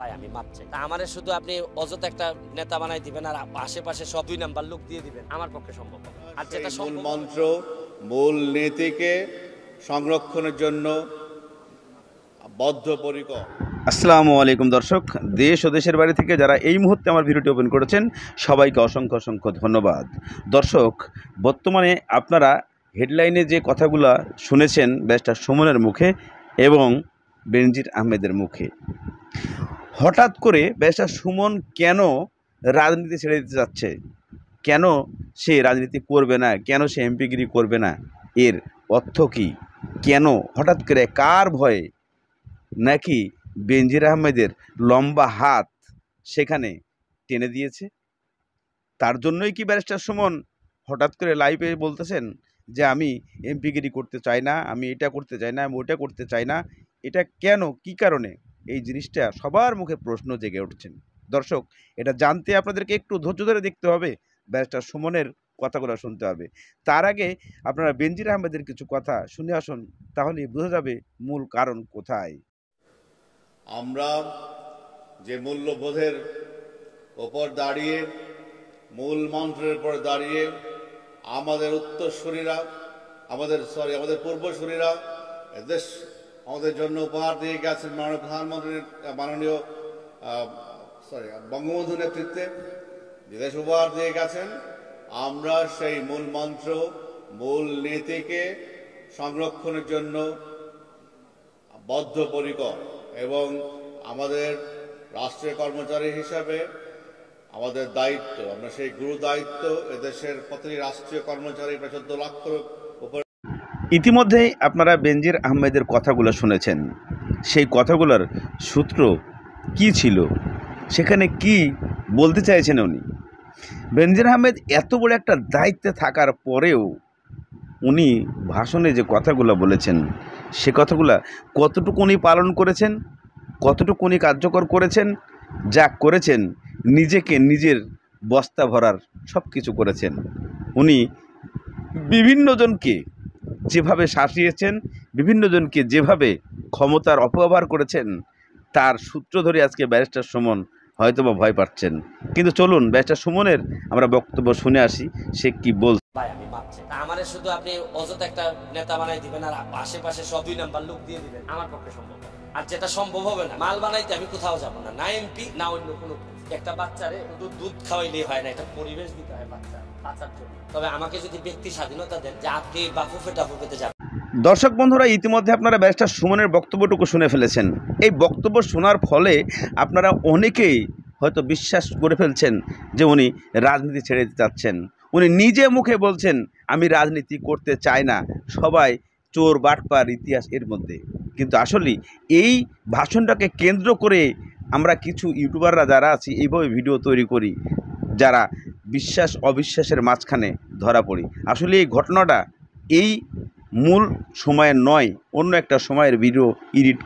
ভাই আমি মাপ চাই। তা আমারে শুধু আপনি অযথা একটা নেতা বানাই দিবেন আর আশেপাশে সব 2 নাম্বার লোক দিয়ে দিবেন, আমার পক্ষে সম্ভব না। আর যেটা মূল সম্ভব মন্ত্র, মূল নীতিকে সংরক্ষণের জন্য বদ্ধপরিকর। আসসালামু আলাইকুম দর্শক, দেশ ও দেশের বাইরে থেকে যারা এই মুহূর্তে আমার ভিডিওটি ওপেন করেছেন সবাইকে অসংখ্য অসংখ্য ধন্যবাদ। দর্শক, বর্তমানে আপনারা হেডলাইনে যে কথাগুলো শুনেছেন ব্যারিস্টার সুমনের মুখে এবং বেনজির আহমেদের মুখে, হঠাৎ করে ব্যারিস্টার সুমন কেন রাজনীতি ছেড়ে দিতে যাচ্ছে, কেন সে রাজনীতি করবে না, কেন সে এমপিগিরি করবে না, এর অর্থ কী, কেন হঠাৎ করে, কার ভয়ে, নাকি বেনজির আহমেদের লম্বা হাত সেখানে টেনে দিয়েছে? তার জন্যই কি ব্যারিস্টার সুমন হঠাৎ করে লাইভে বলতেছেন যে আমি এমপিগিরি করতে চাই না, আমি এটা করতে চাই না, আমি ওটা করতে চাই না? এটা কেন, কি কারণে, এই জিনিসটা সবার মুখে প্রশ্ন জেগে উঠছেন। দর্শক, এটা জানতে আপনাদেরকে একটু ধৈর্য ধরে দেখতে হবে, ব্যারিস্টার সুমনের কথাগুলো শুনতে হবে। তার আগে আপনারা বেনজির আহমেদের কিছু কথা শুনে আসুন, তাহলেই বোঝা যাবে মূল কারণ কোথায়। আমরা যে মূল্যবোধের ওপর দাঁড়িয়ে, মূল মন্ত্রের উপর দাঁড়িয়ে আমাদের উত্তরসূরিরা, আমাদের পূর্বসূরিরা দেশ আমাদের জন্য উপহার দিয়ে গেছেন। মাননীয় প্রধানমন্ত্রীর মাননীয় বঙ্গবন্ধু নেতৃত্বে যে দেশ উপহার দিয়ে গেছেন, আমরা সেই মূল মন্ত্র, মূল নীতিকে সংরক্ষণের জন্য বদ্ধপরিকর এবং আমাদের রাষ্ট্রীয় কর্মচারী হিসাবে আমাদের দায়িত্ব, আমরা সেই গুরু দায়িত্ব এদেশের প্রতিটি রাষ্ট্রীয় কর্মচারী প্রায় 14 লাখের উপর। ইতিমধ্যেই আপনারা বেনজির আহমেদের কথাগুলো শুনেছেন। সেই কথাগুলোর সূত্র কি ছিল, সেখানে কি বলতে চাইছেন উনি? বেনজির আহমেদ এত বড় একটা দায়িত্বে থাকার পরেও উনি ভাষণে যে কথাগুলো বলেছেন, সে কথাগুলো কতটুকু উনি পালন করেছেন, কতটুকু উনি কার্যকর করেছেন? যা করেছেন, নিজেকে নিজের বস্তা ভরার সব কিছু করেছেন। উনি বিভিন্নজনকে যেভাবে শাসিয়েছেন, বিভিন্নজনকে যেভাবে ক্ষমতার অপব্যবহার করেছেন, তার সূত্র ধরে আজকে ব্যারিস্টার সুমন হয়তোবা ভয় পাচ্ছেন। কিন্তু চলুন ব্যারিস্টার সুমনের আমরা বক্তব্য শুনে আসি, সে কি বল। ভাই আমি মাপ চাই। তা আমারে শুধু আপনি অযথা একটা নেতা বানাই দিবেন আর আশেপাশে সব 2 নাম্বার লোক দিয়ে দিবেন, আমার পক্ষে সম্ভব না। আর যেটা সম্ভব হবে না, মাল বানাইতে আমি কোথাও যাব না, না এমপি না অন্য কোনো। একটা বাচ্চারে দুধ খাওয়াইলেই হয় না, এটা পরিবেশ দিতে হয় বাচ্চার জন্য। তবে আমাকে যদি ব্যক্তি স্বাধীনতা দেন যে আপনি বাফুফে টাফুফেতে যাবেন। দর্শক বন্ধুরা, ইতিমধ্যে আপনারা ব্যারিস্টার সুমনের বক্তব্যটুকু শুনে ফেলেছেন। এই বক্তব্য শোনার ফলে আপনারা অনেকেই হয়তো বিশ্বাস করে ফেলছেন যে উনি রাজনীতি ছেড়ে দিতে চাচ্ছেন। উনি নিজে মুখে বলছেন আমি রাজনীতি করতে চাই না, সবাই চোর বাটপার ইতিহাস এর মধ্যে। কিন্তু আসলে এই ভাষণটাকে কেন্দ্র করে আমরা কিছু ইউটিউবাররা যারা আছি এইভাবে ভিডিও তৈরি করি, যারা বিশ্বাস অবিশ্বাসের মাঝখানে ধরা পড়ি। আসলে এই ঘটনাটা এই মূল সময়ের নয়, অন্য একটা সময়ের ভিডিও এডিট